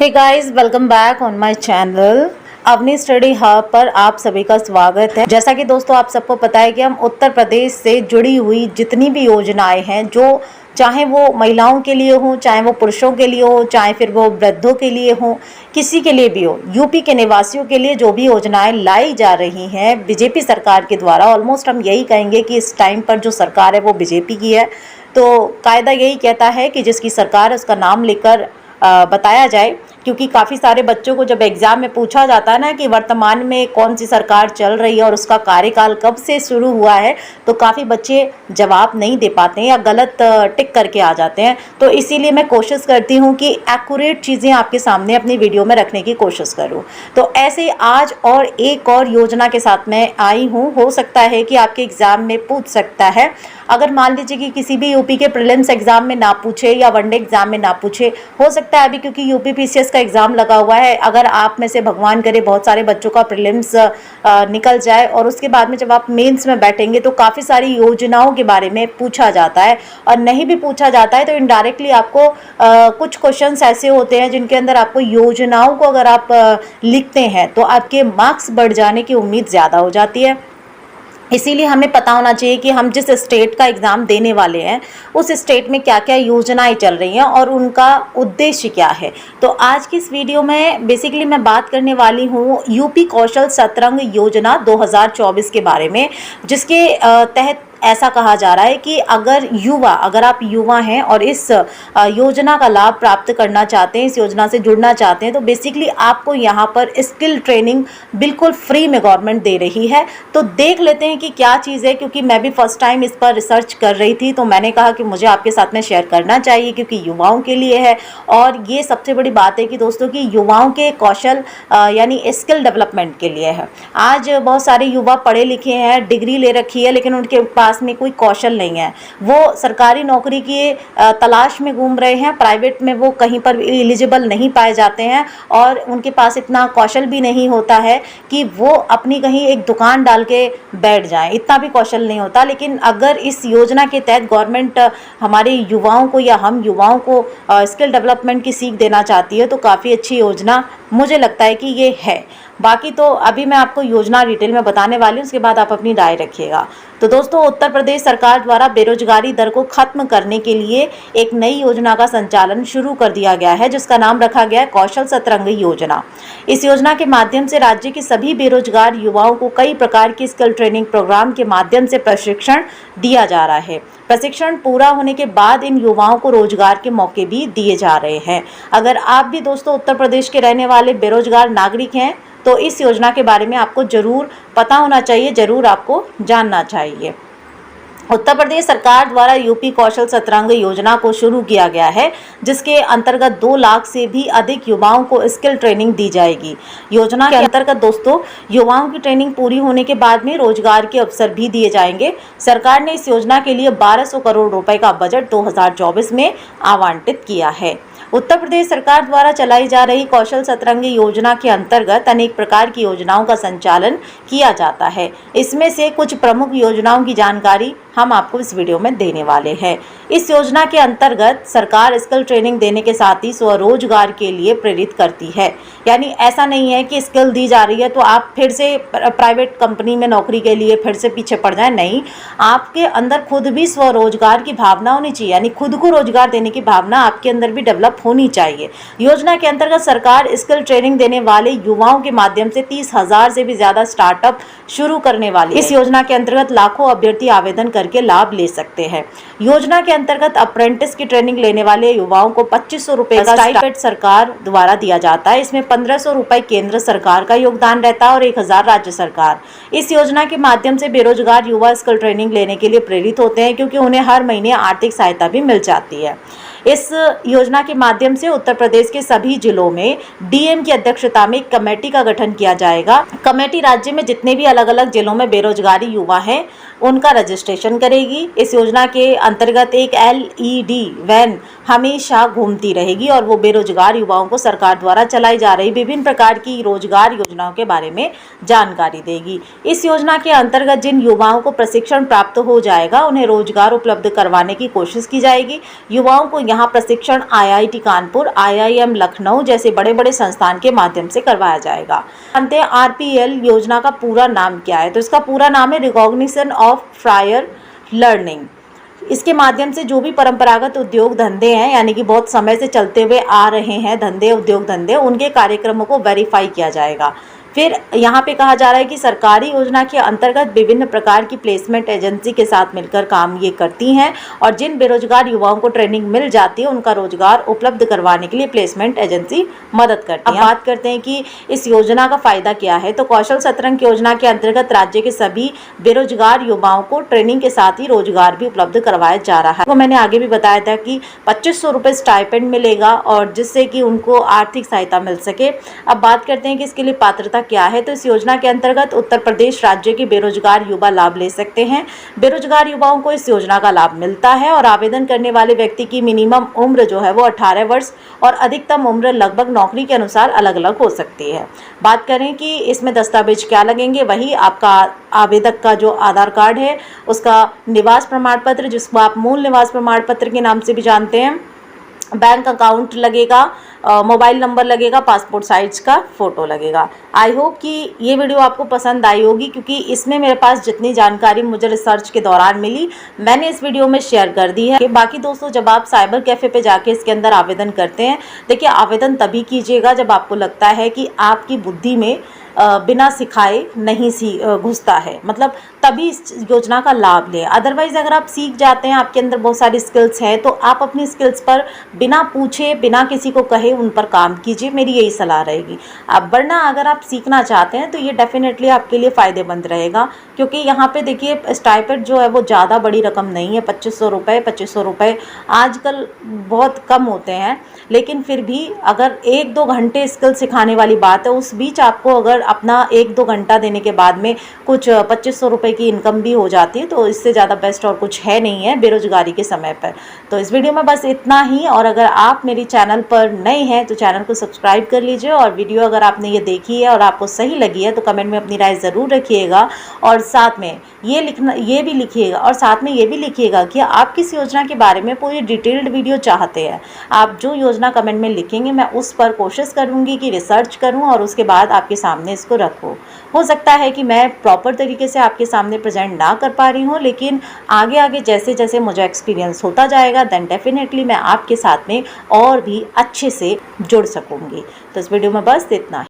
Hey guys, welcome back on my channel. Avani study hub पर आप सभी का स्वागत है। जैसा कि दोस्तों आप सबको पता है कि हम उत्तर प्रदेश से जुड़ी हुई जितनी भी योजनाएं हैं, जो चाहे वो महिलाओं के लिए हो, चाहे वो पुरुषों के लिए हो, चाहे फिर वो वृद्धों के लिए हो, किसी के लिए भी हो, यूपी के निवासियों के लिए जो भी योजनाएं लाई जा रही हैं बीजेपी सरकार के द्वारा, ऑलमोस्ट हम यही कहेंगे कि इस टाइम पर जो सरकार है वो बीजेपी की है। तो कायदा यही कहता है कि जिसकी सरकार है उसका नाम लेकर बताया जाए, क्योंकि काफ़ी सारे बच्चों को जब एग्ज़ाम में पूछा जाता है ना कि वर्तमान में कौन सी सरकार चल रही है और उसका कार्यकाल कब से शुरू हुआ है, तो काफ़ी बच्चे जवाब नहीं दे पाते हैं या गलत टिक करके आ जाते हैं। तो इसीलिए मैं कोशिश करती हूँ कि एक्यूरेट चीज़ें आपके सामने अपनी वीडियो में रखने की कोशिश करूँ। तो ऐसे आज और एक और योजना के साथ मैं आई हूँ, हो सकता है कि आपके एग्ज़ाम में पूछ सकता है। अगर मान लीजिए कि किसी भी यूपी के प्रीलिम्स एग्जाम में ना पूछे या वनडे एग्जाम में ना पूछे, हो सकता है अभी क्योंकि यूपी पीसीएस का एग्जाम लगा हुआ है, अगर आप में से भगवान करे बहुत सारे बच्चों का प्रीलिम्स निकल जाए और उसके बाद में जब आप मेंस में बैठेंगे तो काफ़ी सारी योजनाओं के बारे में पूछा जाता है, और नहीं भी पूछा जाता है तो इनडायरेक्टली आपको कुछ क्वेश्चंस ऐसे होते हैं जिनके अंदर आपको योजनाओं को अगर आप लिखते हैं तो आपके मार्क्स बढ़ जाने की उम्मीद ज़्यादा हो जाती है। इसीलिए हमें पता होना चाहिए कि हम जिस स्टेट का एग्ज़ाम देने वाले हैं उस स्टेट में क्या क्या योजनाएं चल रही हैं और उनका उद्देश्य क्या है। तो आज की इस वीडियो में बेसिकली मैं बात करने वाली हूँ यूपी कौशल सतरंग योजना 2024 के बारे में, जिसके तहत ऐसा कहा जा रहा है कि अगर आप युवा हैं और इस योजना का लाभ प्राप्त करना चाहते हैं, इस योजना से जुड़ना चाहते हैं, तो बेसिकली आपको यहाँ पर स्किल ट्रेनिंग बिल्कुल फ्री में गवर्नमेंट दे रही है। तो देख लेते हैं कि क्या चीज़ है, क्योंकि मैं भी फर्स्ट टाइम इस पर रिसर्च कर रही थी, तो मैंने कहा कि मुझे आपके साथ में शेयर करना चाहिए क्योंकि युवाओं के लिए है। और ये सबसे बड़ी बात है कि दोस्तों की युवाओं के कौशल यानी स्किल डेवलपमेंट के लिए है। आज बहुत सारे युवा पढ़े लिखे हैं, डिग्री ले रखी है, लेकिन उनके पास में कोई कौशल नहीं है। वो सरकारी नौकरी की तलाश में घूम रहे हैं, प्राइवेट में वो कहीं पर एलिजिबल नहीं पाए जाते हैं और उनके पास इतना कौशल भी नहीं होता है कि वो अपनी कहीं एक दुकान डाल के बैठ जाएं, इतना भी कौशल नहीं होता। लेकिन अगर इस योजना के तहत गवर्नमेंट हमारे युवाओं को या हम युवाओं को स्किल डेवलपमेंट की सीख देना चाहती है तो काफ़ी अच्छी योजना मुझे लगता है कि ये है। बाकी तो अभी मैं आपको योजना डिटेल में बताने वाली हूँ, उसके बाद आप अपनी राय रखिएगा। तो दोस्तों, उत्तर प्रदेश सरकार द्वारा बेरोजगारी दर को खत्म करने के लिए एक नई योजना का संचालन शुरू कर दिया गया है, जिसका नाम रखा गया है कौशल सतरंग योजना। इस योजना के माध्यम से राज्य के सभी बेरोजगार युवाओं को कई प्रकार की स्किल ट्रेनिंग प्रोग्राम के माध्यम से प्रशिक्षण दिया जा रहा है। प्रशिक्षण पूरा होने के बाद इन युवाओं को रोजगार के मौके भी दिए जा रहे हैं। अगर आप भी दोस्तों उत्तर प्रदेश के रहने वाले बेरोजगार नागरिक हैं तो इस योजना के बारे में आपको जरूर पता होना चाहिए, जरूर आपको जानना चाहिए। उत्तर प्रदेश सरकार द्वारा यूपी कौशल सतरंग योजना को शुरू किया गया है, जिसके अंतर्गत 2 लाख से भी अधिक युवाओं को स्किल ट्रेनिंग दी जाएगी। योजना के अंतर्गत दोस्तों युवाओं की ट्रेनिंग पूरी होने के बाद में रोजगार के अवसर भी दिए जाएंगे। सरकार ने इस योजना के लिए 1200 करोड़ रुपए का बजट 2024 में आवंटित किया है। उत्तर प्रदेश सरकार द्वारा चलाई जा रही कौशल सतरंग योजना के अंतर्गत अनेक प्रकार की योजनाओं का संचालन किया जाता है। इसमें से कुछ प्रमुख योजनाओं की जानकारी हम आपको इस वीडियो में देने वाले हैं। इस योजना के अंतर्गत सरकार स्किल ट्रेनिंग देने के साथ ही स्वरोजगार के लिए प्रेरित करती है। यानी ऐसा नहीं है कि स्किल दी जा रही है तो आप फिर से प्राइवेट कंपनी में नौकरी के लिए फिर से पीछे पड़ जाए, नहीं। आपके अंदर खुद भी स्वरोजगार की भावना होनी चाहिए, यानी खुद को रोजगार देने की भावना आपके अंदर भी डेवलप होनी चाहिए। योजना के अंतर्गत सरकार स्किल ट्रेनिंग देने वाले युवाओं के माध्यम से 30,000 से भी ज्यादा स्टार्टअप शुरू करने वाली है। इस योजना के अंतर्गत लाखों अभ्यर्थी आवेदन करके लाभ ले सकते हैं। योजना के अंतर्गत अप्रेंटिस की ट्रेनिंग लेने वाले युवाओं को 2500 रुपए का स्टाइपेंड सरकार द्वारा दिया जाता है। इसमें 1500 रुपए केंद्र सरकार का योगदान रहता है और 1000 राज्य सरकार। इस योजना के माध्यम से बेरोजगार युवा स्किल ट्रेनिंग लेने के लिए प्रेरित होते हैं, क्योंकि उन्हें हर महीने आर्थिक सहायता भी मिल जाती है। इस योजना के माध्यम से उत्तर प्रदेश के सभी जिलों में डीएम की अध्यक्षता में एक कमेटी का गठन किया जाएगा। कमेटी राज्य में जितने भी अलग अलग जिलों में बेरोजगारी युवा हैं उनका रजिस्ट्रेशन करेगी। इस योजना के अंतर्गत एक एलईडी वैन हमेशा घूमती रहेगी और वो बेरोजगार युवाओं को सरकार द्वारा चलाई जा रही विभिन्न प्रकार की रोजगार योजनाओं के बारे में जानकारी देगी। इस योजना के अंतर्गत जिन युवाओं को प्रशिक्षण प्राप्त हो जाएगा उन्हें रोजगार उपलब्ध करवाने की कोशिश की जाएगी। युवाओं को यहाँ प्रशिक्षण IIT कानपुर, IIM लखनऊ जैसे बड़े बड़े संस्थान के माध्यम से करवाया जाएगा। जानते हैं RPL योजना का पूरा नाम क्या है? तो इसका पूरा नाम है रिकॉग्निशन ऑफ प्रायर लर्निंग। इसके माध्यम से जो भी परंपरागत उद्योग धंधे हैं, यानी कि बहुत समय से चलते हुए आ रहे हैं धंधे, उद्योग धंधे, उनके कार्यक्रमों को वेरीफाई किया जाएगा। फिर यहाँ पे कहा जा रहा है कि सरकारी योजना के अंतर्गत विभिन्न प्रकार की प्लेसमेंट एजेंसी के साथ मिलकर काम ये करती हैं और जिन बेरोजगार युवाओं को ट्रेनिंग मिल जाती है उनका रोजगार उपलब्ध करवाने के लिए प्लेसमेंट एजेंसी मदद करती है। अब बात करते हैं कि इस योजना का फायदा क्या है। तो कौशल सतरंग योजना के अंतर्गत राज्य के सभी बेरोजगार युवाओं को ट्रेनिंग के साथ ही रोजगार भी उपलब्ध करवाया जा रहा है। तो मैंने आगे भी बताया था कि 2500 रुपये स्टाइपेंड मिलेगा और जिससे कि उनको आर्थिक सहायता मिल सके। अब बात करते हैं कि इसके लिए पात्रता क्या है। तो इस योजना के अंतर्गत उत्तर प्रदेश राज्य के बेरोजगार युवा लाभ ले सकते हैं। बेरोजगार युवाओं को इस योजना का लाभ मिलता है और आवेदन करने वाले व्यक्ति की मिनिमम उम्र जो है वो 18 वर्ष और अधिकतम उम्र लगभग नौकरी के अनुसार अलग अलग हो सकती है। बात करें कि इसमें दस्तावेज क्या लगेंगे, वही आपका आवेदक का जो आधार कार्ड है, उसका निवास प्रमाण पत्र जिसको आप मूल निवास प्रमाण पत्र के नाम से भी जानते हैं, बैंक अकाउंट लगेगा, मोबाइल नंबर लगेगा, पासपोर्ट साइज का फ़ोटो लगेगा। आई होप कि ये वीडियो आपको पसंद आई होगी, क्योंकि इसमें मेरे पास जितनी जानकारी मुझे रिसर्च के दौरान मिली मैंने इस वीडियो में शेयर कर दी है। कि बाकी दोस्तों, जब आप साइबर कैफ़े पे जाके इसके अंदर आवेदन करते हैं, देखिए आवेदन तभी कीजिएगा जब आपको लगता है कि आपकी बुद्धि में बिना सिखाए नहीं घुसता है, मतलब तभी इस योजना का लाभ लें। अदरवाइज़ अगर आप सीख जाते हैं, आपके अंदर बहुत सारी स्किल्स हैं, तो आप अपनी स्किल्स पर बिना पूछे, बिना किसी को कहे उन पर काम कीजिए, मेरी यही सलाह रहेगी। अब वरना अगर आप सीखना चाहते हैं तो ये डेफिनेटली आपके लिए फ़ायदेमंद रहेगा, क्योंकि यहाँ पे देखिए स्टाइपेंड जो है वो ज़्यादा बड़ी रकम नहीं है। 2500 रुपये आजकल बहुत कम होते हैं, लेकिन फिर भी अगर 1-2 घंटे स्किल सिखाने वाली बात है, उस बीच आपको अगर अपना 1-2 घंटा देने के बाद में कुछ 2500 रुपये की इनकम भी हो जाती है, तो इससे ज़्यादा बेस्ट और कुछ है नहीं है बेरोजगारी के समय पर। तो इस वीडियो में बस इतना ही, और अगर आप मेरी चैनल पर नए हैं तो चैनल को सब्सक्राइब कर लीजिए, और वीडियो अगर आपने ये देखी है और आपको सही लगी है तो कमेंट में अपनी राय ज़रूर रखिएगा, और साथ में ये भी लिखिएगा कि आप किस योजना के बारे में पूरी डिटेल्ड वीडियो चाहते हैं। आप जो योजना कमेंट में लिखेंगे मैं उस पर कोशिश करूँगी कि रिसर्च करूँ और उसके बाद आपके सामने इसको रखूँ। हो सकता है कि मैं प्रॉपर तरीके से आपके सामने प्रेजेंट ना कर पा रही हूँ, लेकिन आगे आगे जैसे जैसे मुझे एक्सपीरियंस होता जाएगा देन डेफिनेटली मैं आपके साथ में और भी अच्छे से जुड़ सकूँगी। तो इस वीडियो में बस इतना ही।